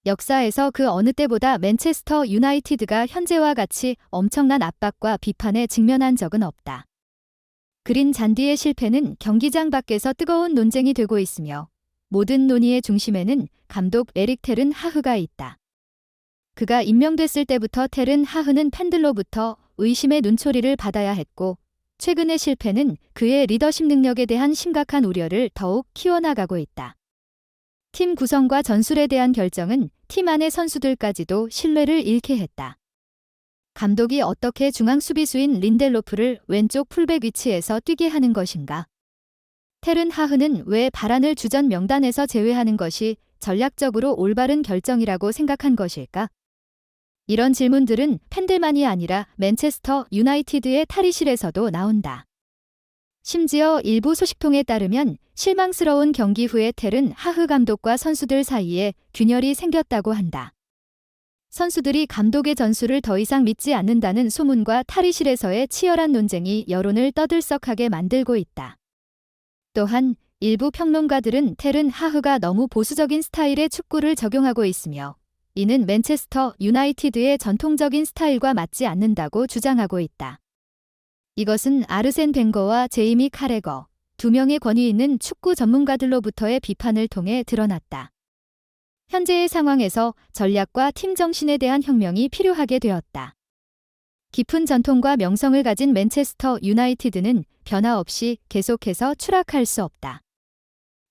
역사에서 그 어느 때보다 맨체스터 유나이티드가 현재와 같이 엄청난 압박과 비판에 직면한 적은 없다. 그린 잔디의 실패는 경기장 밖에서 뜨거운 논쟁이 되고 있으며 모든 논의의 중심에는 감독 에릭 텐 하흐가 있다. 그가 임명됐을 때부터 텐 하흐는 팬들로부터 의심의 눈초리를 받아야 했고 최근의 실패는 그의 리더십 능력에 대한 심각한 우려를 더욱 키워나가고 있다. 팀 구성과 전술에 대한 결정은 팀 안의 선수들까지도 신뢰를 잃게 했다. 감독이 어떻게 중앙 수비수인 린델로프를 왼쪽 풀백 위치에서 뛰게 하는 것인가? 텐 하흐는 왜 바란을 주전 명단에서 제외하는 것이 전략적으로 올바른 결정이라고 생각한 것일까? 이런 질문들은 팬들만이 아니라 맨체스터 유나이티드의 탈의실에서도 나온다. 심지어 일부 소식통에 따르면 실망스러운 경기 후에 텐 하흐 감독과 선수들 사이에 균열이 생겼다고 한다. 선수들이 감독의 전술을 더 이상 믿지 않는다는 소문과 탈의실에서의 치열한 논쟁이 여론을 떠들썩하게 만들고 있다. 또한 일부 평론가들은 텐 하흐가 너무 보수적인 스타일의 축구를 적용하고 있으며 이는 맨체스터 유나이티드의 전통적인 스타일과 맞지 않는다고 주장하고 있다. 이것은 아르센 벵거와 제이미 카레거, 두 명의 권위 있는 축구 전문가들로부터의 비판을 통해 드러났다. 현재의 상황에서 전략과 팀 정신에 대한 혁명이 필요하게 되었다. 깊은 전통과 명성을 가진 맨체스터 유나이티드는 변화 없이 계속해서 추락할 수 없다.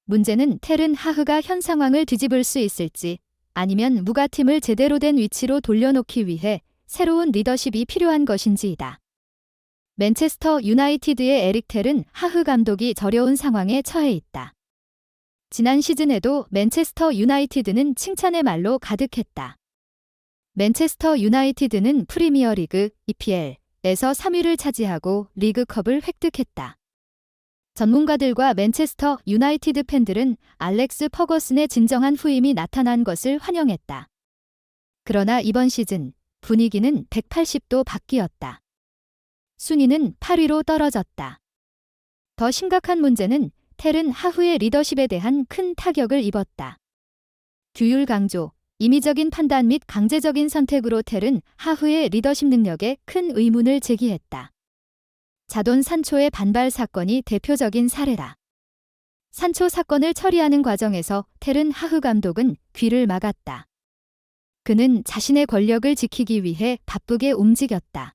문제는 텐 하흐가 현 상황을 뒤집을 수 있을지 아니면 무가팀을 제대로 된 위치로 돌려놓기 위해 새로운 리더십이 필요한 것인지이다. 맨체스터 유나이티드의 에릭 텐 하흐 감독이 저려운 상황에 처해 있다. 지난 시즌에도 맨체스터 유나이티드는 칭찬의 말로 가득했다. 맨체스터 유나이티드는 프리미어리그 EPL에서 3위를 차지하고 리그컵을 획득했다. 전문가들과 맨체스터 유나이티드 팬들은 알렉스 퍼거슨의 진정한 후임이 나타난 것을 환영했다. 그러나 이번 시즌 분위기는 180도 바뀌었다. 순위는 8위로 떨어졌다. 더 심각한 문제는 텐 하흐의 리더십에 대한 큰 타격을 입었다. 규율 강조, 임의적인 판단 및 강제적인 선택으로 텐 하흐의 리더십 능력에 큰 의문을 제기했다. 자돈 산초의 반발 사건이 대표적인 사례다. 산초 사건을 처리하는 과정에서 텐 하흐 감독은 귀를 막았다. 그는 자신의 권력을 지키기 위해 바쁘게 움직였다.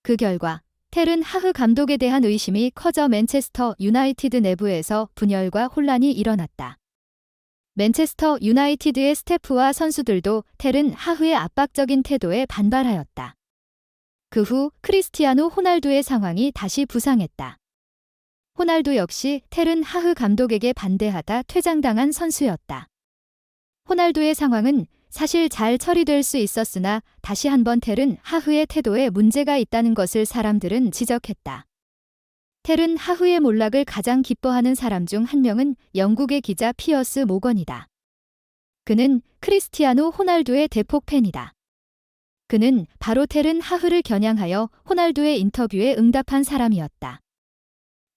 그 결과 텐 하흐 감독에 대한 의심이 커져 맨체스터 유나이티드 내부에서 분열과 혼란이 일어났다. 맨체스터 유나이티드의 스태프와 선수들도 텐 하흐의 압박적인 태도에 반발하였다. 그 후 크리스티아노 호날두의 상황이 다시 부상했다. 호날두 역시 텐 하흐 감독에게 반대하다 퇴장당한 선수였다. 호날두의 상황은 사실 잘 처리될 수 있었으나 다시 한번 텐 하흐의 태도에 문제가 있다는 것을 사람들은 지적했다. 텐 하흐의 몰락을 가장 기뻐하는 사람 중 한 명은 영국의 기자 피어스 모건이다. 그는 크리스티아노 호날두의 대폭 팬이다. 그는 바로 텐 하흐를 겨냥하여 호날두의 인터뷰에 응답한 사람이었다.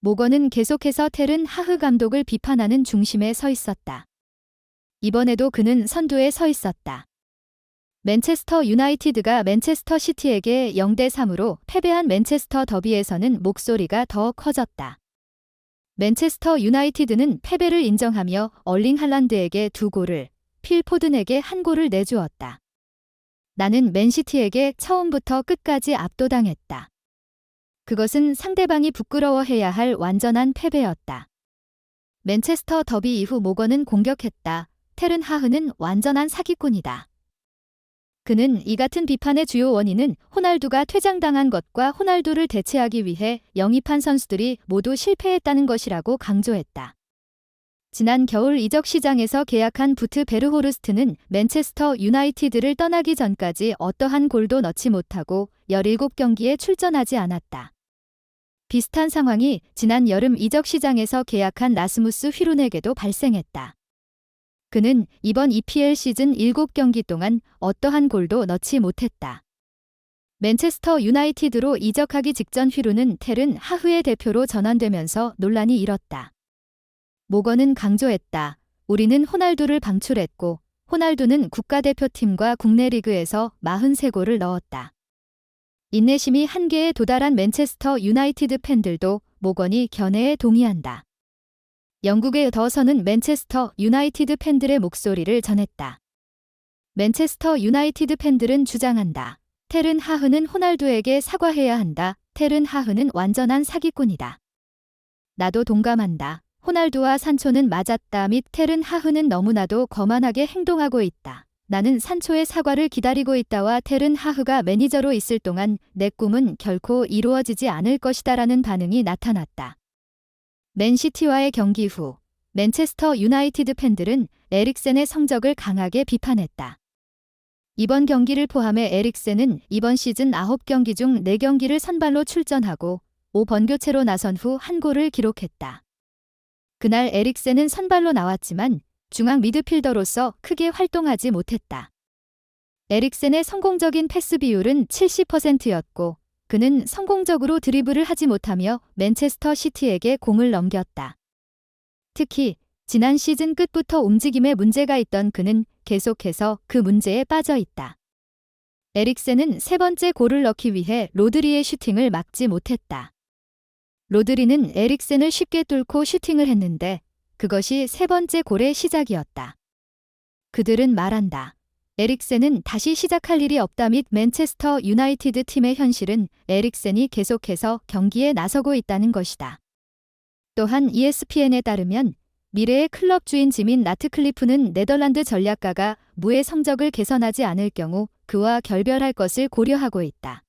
모건은 계속해서 텐 하흐 감독을 비판하는 중심에 서 있었다. 이번에도 그는 선두에 서 있었다. 맨체스터 유나이티드가 맨체스터 시티에게 0대3으로 패배한 맨체스터 더비에서는 목소리가 더 커졌다. 맨체스터 유나이티드는 패배를 인정하며 얼링 할란드에게 2골을, 필 포든에게 1골을 내주었다. 나는 맨시티에게 처음부터 끝까지 압도당했다. 그것은 상대방이 부끄러워해야 할 완전한 패배였다. 맨체스터 더비 이후 모건은 공격했다. 텐 하흐는 완전한 사기꾼이다. 그는 이 같은 비판의 주요 원인은 호날두가 퇴장당한 것과 호날두를 대체하기 위해 영입한 선수들이 모두 실패했다는 것이라고 강조했다. 지난 겨울 이적 시장에서 계약한 부트 베르호르스트는 맨체스터 유나이티드를 떠나기 전까지 어떠한 골도 넣지 못하고 17경기에 출전하지 않았다. 비슷한 상황이 지난 여름 이적 시장에서 계약한 라스무스 휘룬에게도 발생했다. 그는 이번 EPL 시즌 7경기 동안 어떠한 골도 넣지 못했다. 맨체스터 유나이티드로 이적하기 직전 휘룬은 텐 하흐의 대표로 전환되면서 논란이 일었다. 모건은 강조했다. 우리는 호날두를 방출했고 호날두는 국가대표팀과 국내 리그에서 43골을 넣었다. 인내심이 한계에 도달한 맨체스터 유나이티드 팬들도 목원이 견해에 동의한다. 영국의 더선은 맨체스터 유나이티드 팬들의 목소리를 전했다. 맨체스터 유나이티드 팬들은 주장한다. 테른 하흐는 호날두에게 사과해야 한다. 테른 하흐는 완전한 사기꾼이다. 나도 동감한다. 호날두와 산초는 맞았다. 및 테른 하흐는 너무나도 거만하게 행동하고 있다. 나는 산초의 사과를 기다리고 있다와 테른 하흐가 매니저로 있을 동안 내 꿈은 결코 이루어지지 않을 것이다라는 반응이 나타났다. 맨시티와의 경기 후 맨체스터 유나이티드 팬들은 에릭센의 성적을 강하게 비판했다. 이번 경기를 포함해 에릭센은 이번 시즌 9경기 중 4경기를 선발로 출전하고 5번교체로 나선 후 1골을 기록했다. 그날 에릭센은 선발로 나왔지만 중앙 미드필더로서 크게 활동하지 못했다. 에릭센의 성공적인 패스 비율은 70%였고 그는 성공적으로 드리블을 하지 못하며 맨체스터 시티에게 공을 넘겼다. 특히 지난 시즌 끝부터 움직임에 문제가 있던 그는 계속해서 그 문제에 빠져 있다. 에릭센은 세 번째 골을 넣기 위해 로드리의 슈팅을 막지 못했다. 로드리는 에릭센을 쉽게 뚫고 슈팅을 했는데 그것이 세 번째 골의 시작이었다. 그들은 말한다. 에릭센은 다시 시작할 일이 없다. 및 맨체스터 유나이티드 팀의 현실은 에릭센이 계속해서 경기에 나서고 있다는 것이다. 또한 ESPN에 따르면 미래의 클럽 주인 지민 라트클리프는 네덜란드 전략가가 무의 성적을 개선하지 않을 경우 그와 결별할 것을 고려하고 있다.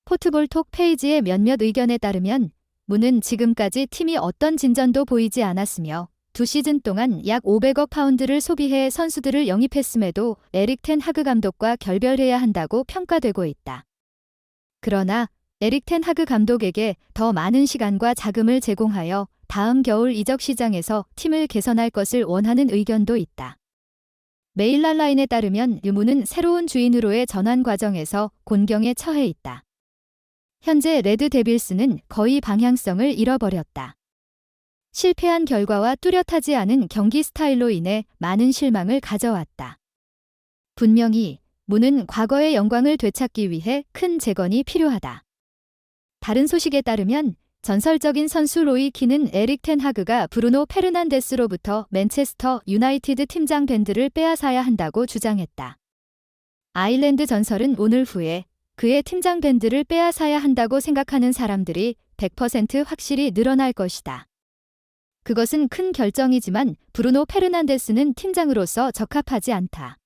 포트볼톡 페이지의 몇몇 의견에 따르면 무는 지금까지 팀이 어떤 진전도 보이지 않았으며 2시즌 동안 약 500억 파운드를 소비해 선수들을 영입했음에도 에릭 텐 하그 감독과 결별해야 한다고 평가되고 있다. 그러나 에릭 텐 하그 감독에게 더 많은 시간과 자금을 제공하여 다음 겨울 이적 시장에서 팀을 개선할 것을 원하는 의견도 있다. 메일랄라인에 따르면 유무는 새로운 주인으로의 전환 과정에서 곤경에 처해 있다. 현재 레드 데빌스는 거의 방향성을 잃어버렸다. 실패한 결과와 뚜렷하지 않은 경기 스타일로 인해 많은 실망을 가져왔다. 분명히 무는 과거의 영광을 되찾기 위해 큰 재건이 필요하다. 다른 소식에 따르면 전설적인 선수 로이 키는 에릭 텐 하그가 브루노 페르난데스로부터 맨체스터 유나이티드 팀장 밴드를 빼앗아야 한다고 주장했다. 아일랜드 전설은 오늘 후에 그의 팀장 밴드를 빼앗아야 한다고 생각하는 사람들이 100% 확실히 늘어날 것이다. 그것은 큰 결정이지만 브루노 페르난데스는 팀장으로서 적합하지 않다.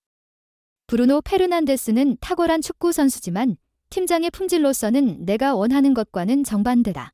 브루노 페르난데스는 탁월한 축구 선수지만 팀장의 품질로서는 내가 원하는 것과는 정반대다.